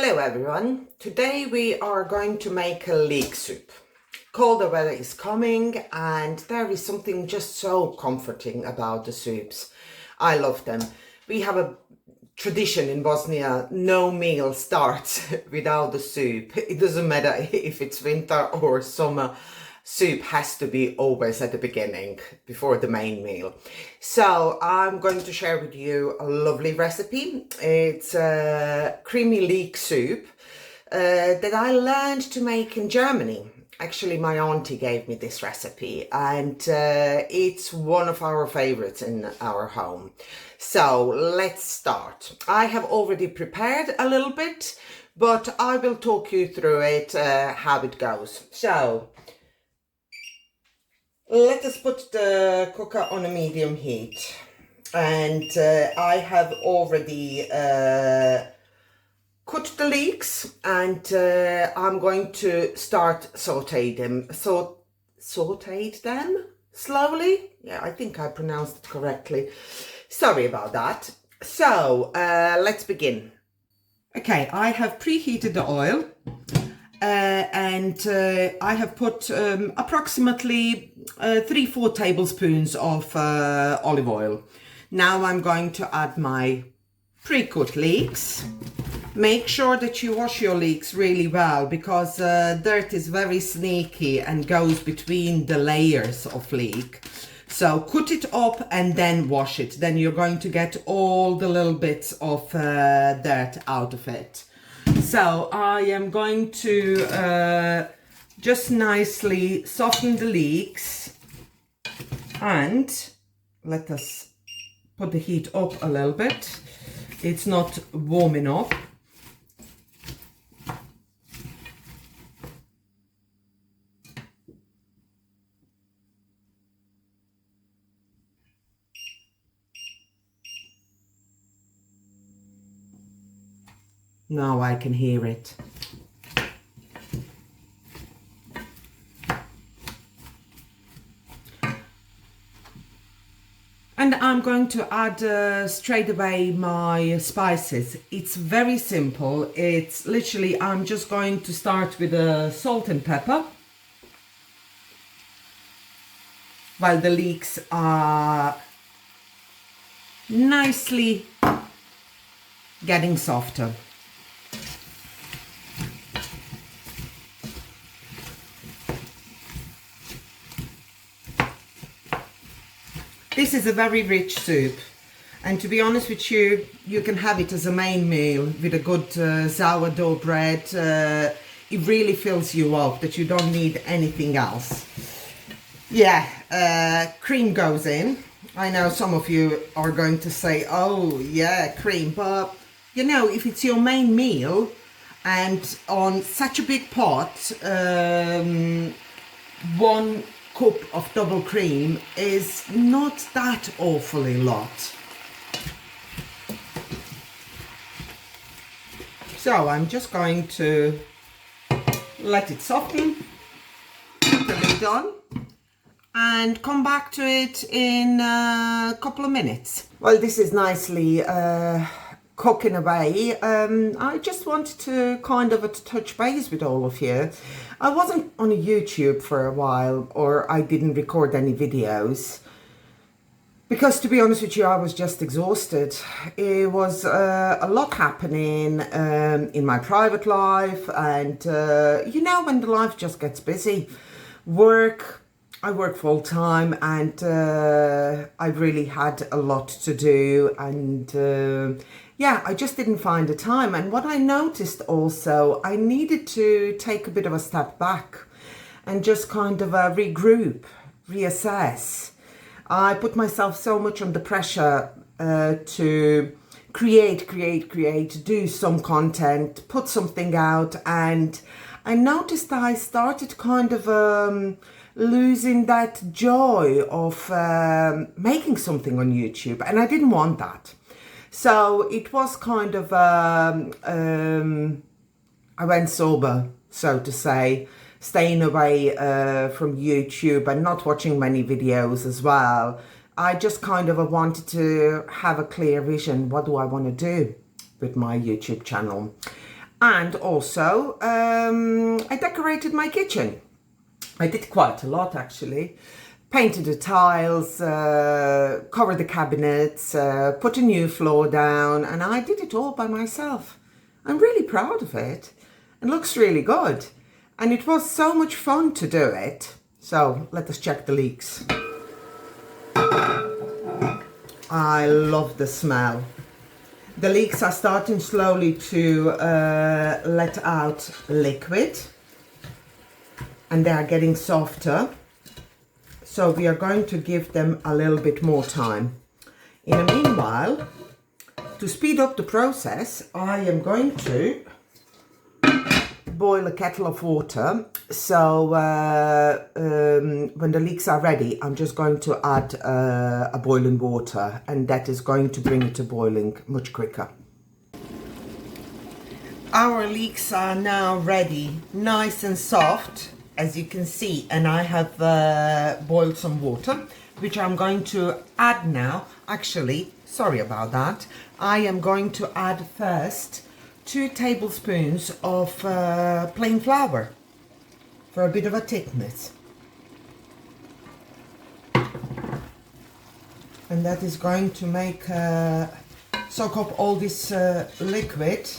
Hello everyone, today we are going to make a leek soup. Colder weather is coming and there is something just so comforting about the soups. I love them. We have a tradition in Bosnia, no meal starts without the soup. It doesn't matter if it's winter or summer, soup has to be always at the beginning, before the main meal. So I'm going to share with you a lovely recipe. It's a creamy leek soup that I learned to make in Germany. Actually, my auntie gave me this recipe and it's one of our favorites in our home. So let's start. I have already prepared a little bit, but I will talk you through it, how it goes. So let us put the cooker on a medium heat, and I have already cut the leeks, and I'm going to start sauteing them slowly. Yeah, I think I pronounced it correctly. Sorry about that. So let's begin. Okay, I have preheated the oil. And I have put approximately 3-4 tablespoons of olive oil. Now I'm going to add my pre-cut leeks. Make sure that you wash your leeks really well, because dirt is very sneaky and goes between the layers of leek. So cut it up and then wash it. Then you're going to get all the little bits of dirt out of it. So I am going to just nicely soften the leeks, and let us put the heat up a little bit. It's not warm enough. Now I can hear it. And I'm going to add straight away my spices. It's very simple. It's literally, I'm just going to start with salt and pepper while the leeks are nicely getting softer. This is a very rich soup, and to be honest with you, you can have it as a main meal with a good sourdough bread. It really fills you up, that you don't need anything else. Yeah, cream goes in. I know some of you are going to say, oh yeah, cream, but you know, if it's your main meal and on such a big pot, 1 cup of double cream is not that awfully lot. So I'm just going to let it soften, put the lid on, and come back to it in a couple of minutes. Well, this is nicely cooking away. I just wanted to kind of touch base with all of you. I wasn't on YouTube for a while, or I didn't record any videos, because to be honest with you, I was just exhausted. It was a lot happening in my private life, and you know, when the life just gets busy. I work full time, and I really had a lot to do, and yeah, I just didn't find the time. And what I noticed also, I needed to take a bit of a step back and just kind of regroup, reassess. I put myself so much under pressure to create, do some content, put something out, and I noticed that I started kind of losing that joy of making something on YouTube, and I didn't want that. So it was kind of, I went sober, so to say, staying away from YouTube and not watching many videos as well. I just kind of wanted to have a clear vision. What do I want to do with my YouTube channel? And also, I decorated my kitchen. I did quite a lot actually. Painted the tiles, covered the cabinets, put a new floor down, and I did it all by myself. I'm really proud of it. It looks really good. And it was so much fun to do it. So let us check the leeks. I love the smell. The leeks are starting slowly to let out liquid, and they are getting softer. So we are going to give them a little bit more time. In the meanwhile, to speed up the process, I am going to boil a kettle of water. So when the leeks are ready, I'm just going to add a boiling water, and that is going to bring it to boiling much quicker. Our leeks are now ready, nice and soft, as you can see, and I have boiled some water, which I'm going to add now. Actually, sorry about that. I am going to add first 2 tablespoons of plain flour for a bit of a thickness. And that is going to make soak up all this liquid.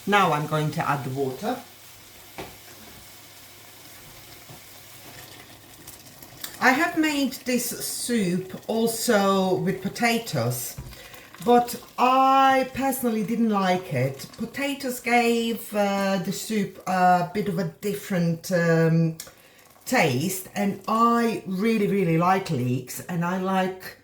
Now I'm going to add the water. I have made this soup also with potatoes, but I personally didn't like it. Potatoes gave the soup a bit of a different taste, and I really like leeks, and I like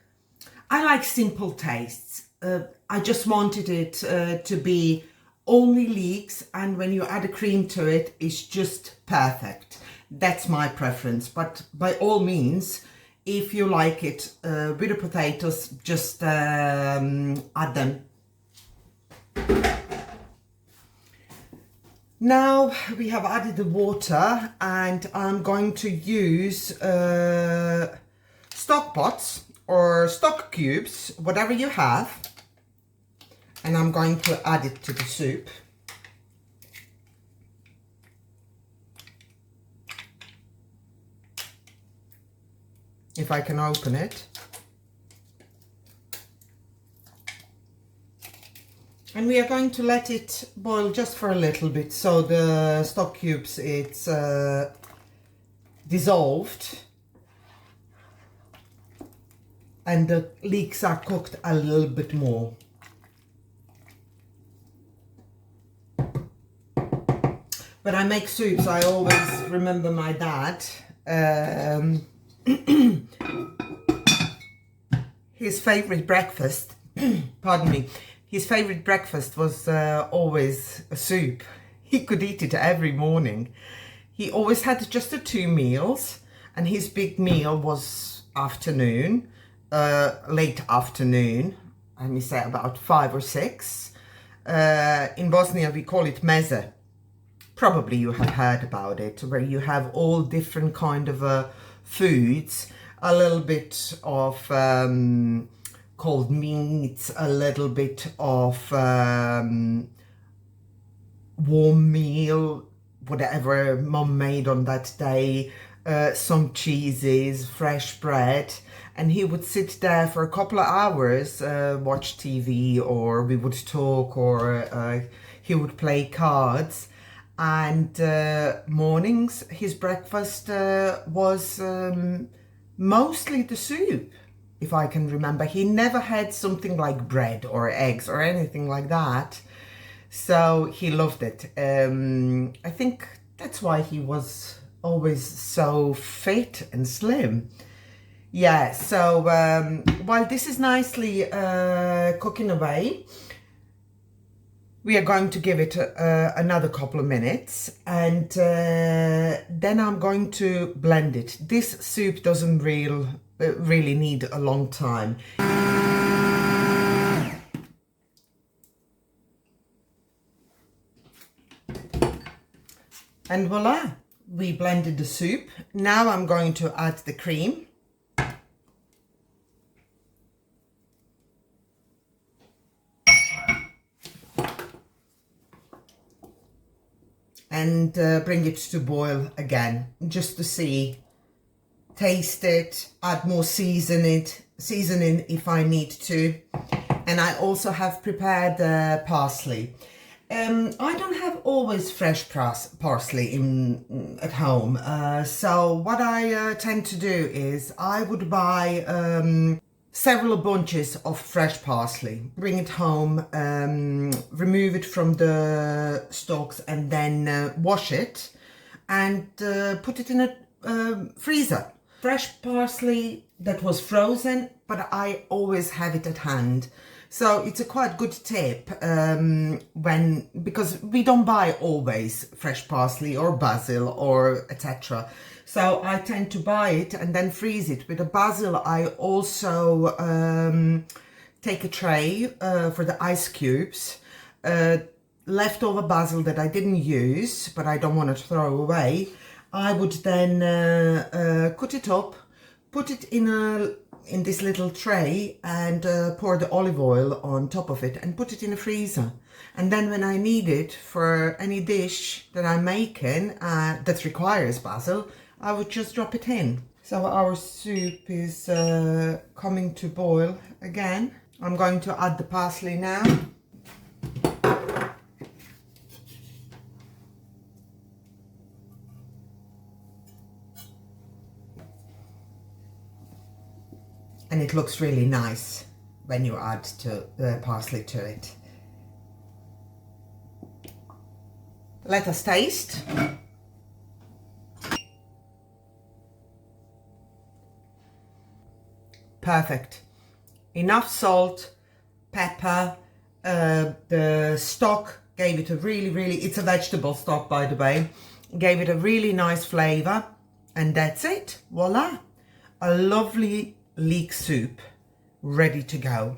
simple tastes. I just wanted it to be only leeks, and when you add a cream to it, it's just perfect. That's my preference, but by all means, if you like it with the potatoes, just add them. Now we have added the water, and I'm going to use stock pots or stock cubes, whatever you have, and I'm going to add it to the soup. If I can open it. And we are going to let it boil just for a little bit, so the stock cubes, it's dissolved and the leeks are cooked a little bit more. When I make soups, I always remember my dad. His favorite breakfast, pardon me, his favorite breakfast was always a soup. He could eat it every morning. He always had just the 2 meals, and his big meal was afternoon, late afternoon, let me say about 5 or 6. In Bosnia we call it meze. Probably you have heard about it, where you have all different kind of foods, a little bit of cold meats, a little bit of warm meal, whatever mum made on that day, some cheeses, fresh bread, and he would sit there for a couple of hours, watch TV, or we would talk, or he would play cards. And mornings, his breakfast was mostly the soup, if I can remember. He never had something like bread or eggs or anything like that. So he loved it. I think that's why he was always so fit and slim. Yeah, so while this is nicely cooking away, we are going to give it another couple of minutes, and then I'm going to blend it. This soup doesn't really need a long time. And voila, we blended the soup. Now I'm going to add the cream. And bring it to boil again, just to see, taste it, add more seasoning if I need to. And I also have prepared parsley. I don't have always fresh parsley at home, so what I tend to do is I would buy several bunches of fresh parsley, bring it home, remove it from the stalks, and then wash it and put it in a freezer. Fresh parsley that was frozen, but I always have it at hand. So it's a quite good tip because we don't buy always fresh parsley or basil or etc. So I tend to buy it and then freeze it. With the basil, I also take a tray for the ice cubes, leftover basil that I didn't use, but I don't want to throw away. I would then cut it up, put it in this little tray and pour the olive oil on top of it and put it in the freezer. And then when I need it for any dish that I'm making that requires basil, I would just drop it in. So our soup is coming to boil again. I'm going to add the parsley now. And it looks really nice when you add parsley to it. Let us taste. Perfect. Enough salt, pepper. The stock gave it a really, it's a vegetable stock, by the way, gave it a really nice flavor. And that's it. Voila. A lovely leek soup ready to go.